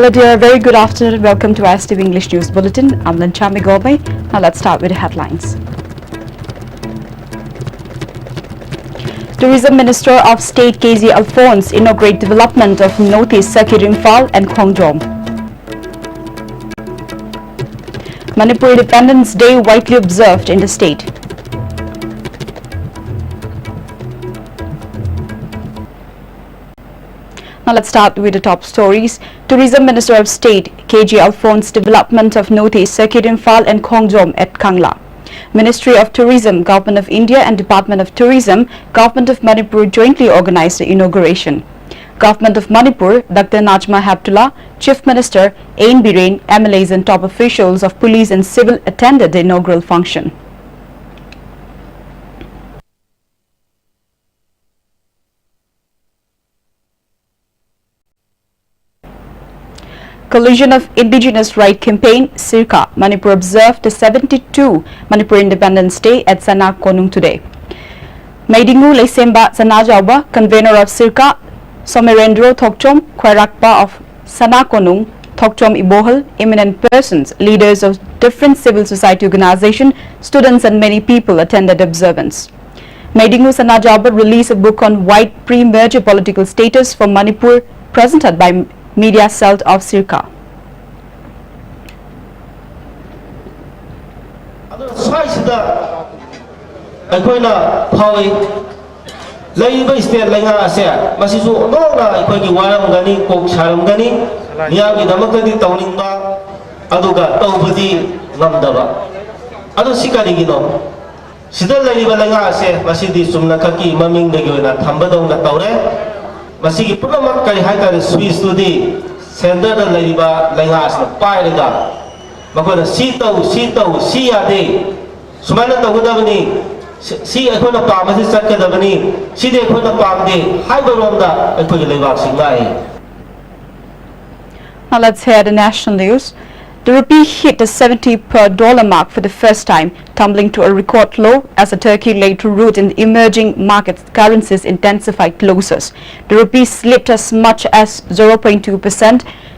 Hello dear, very good afternoon. Welcome to ISTV English News Bulletin. I'm Lanchami Gobe. Now let's start with the headlines. Tourism Minister of State KG Alphonse inaugurate development of Northeast Circuit Imphal and Khongjom. Manipur Independence Day widely observed in the state. Now let's start with the top stories. Tourism Minister of State KG Alphonse development of Northeast Circuit Imphal and Khongjom at Kangla. Ministry of Tourism, Government of India and Department of Tourism, Government of Manipur jointly organized the inauguration. Government of Manipur, Dr. Najma Heptullah, Chief Minister, Ain Biren, MLAs and top officials of police and civil attended the inaugural function. Collision of Indigenous Right Campaign, Sirka, Manipur observed the 72 Manipur Independence Day at Sana Konung today. Maidingu Lesemba Sanajauba, convener of Sirka, Somerendro Thokchom, Khairakpa of Sana Konung, Thokchom Ibohal, eminent persons, leaders of different civil society organizations, students and many people attended observance. Maidingu Sanajauba released a book on white pre-merger political status for Manipur presented by Media Cell of Sirka. Masigi purnamak kari haikari Swiss studi center dan laiba laigas na pairega makona siya de sumana tawudabani si ako na pamasi sakadabani si de ako na pamde haibaromda ako laibak singai. Now let's hear the national news. The rupee hit the 70 per dollar mark for the first time, tumbling to a record low as the Turkey laid root in the emerging market currencies intensified losses. The rupee slipped as much as 0.2%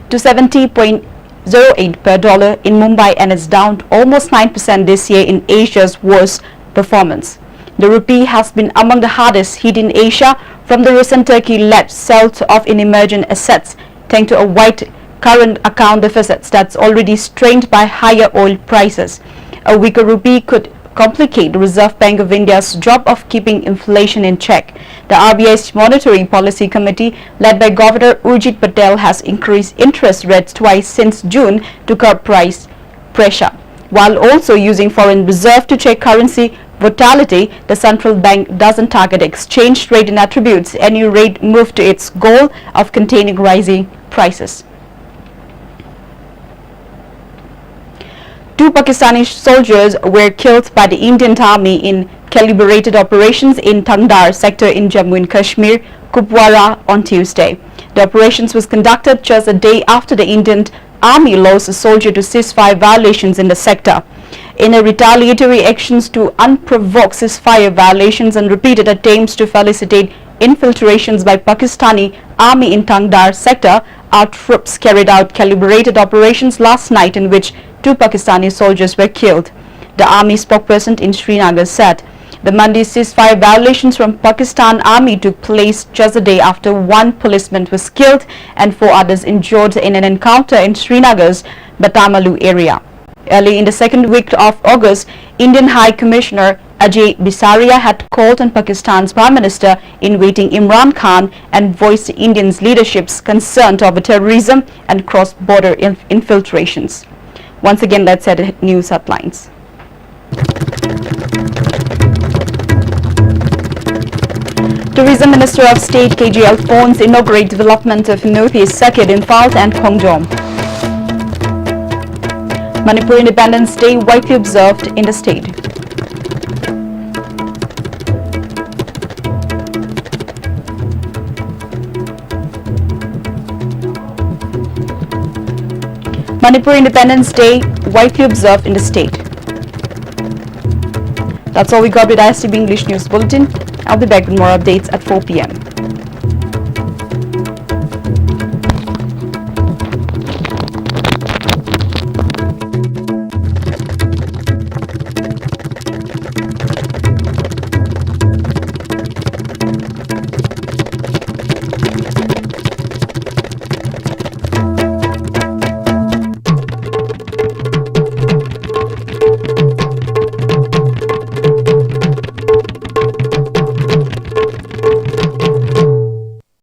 to 70.08 per dollar in Mumbai and is down almost 9% this year in Asia's worst performance. The rupee has been among the hardest hit in Asia from the recent Turkey-led sell-off in emerging assets, thanks to a wide current account deficits that's already strained by higher oil prices. A weaker rupee could complicate the Reserve Bank of India's job of keeping inflation in check. The RBI's Monetary Policy Committee, led by Governor Urjit Patel, has increased interest rates twice since June to curb price pressure. While also using foreign reserve to check currency volatility, the central bank doesn't target exchange rate and attributes any rate move to its goal of containing rising prices. 2 Pakistani soldiers were killed by the Indian Army in calibrated operations in Tangdar sector in Jammu and Kashmir, Kupwara on Tuesday. The operations was conducted just a day after the Indian Army lost a soldier to ceasefire violations in the sector. In a retaliatory actions to unprovoked ceasefire violations and repeated attempts to facilitate infiltrations by Pakistani Army in Tangdar sector, our troops carried out calibrated operations last night in which 2 Pakistani soldiers were killed. The army spokesperson in Srinagar said the Monday ceasefire violations from Pakistan Army took place just a day after 1 policeman was killed and 4 others injured in an encounter in Srinagar's Batamalu area. Early in the second week of August, Indian High Commissioner Ajay Bisaria had called on Pakistan's Prime Minister in waiting Imran Khan and voiced the Indian leadership's concern over terrorism and cross-border infiltrations. Once again, let's hear the news headlines. Tourism Minister of State KG Alphonse inaugurate development of Northeast Circuit Imphal and Khongjom. Manipur Independence Day widely observed in the state. Manipur Independence Day widely observed in the state. That's all we got with ISTV English News Bulletin. I'll be back with more updates at 4 p.m.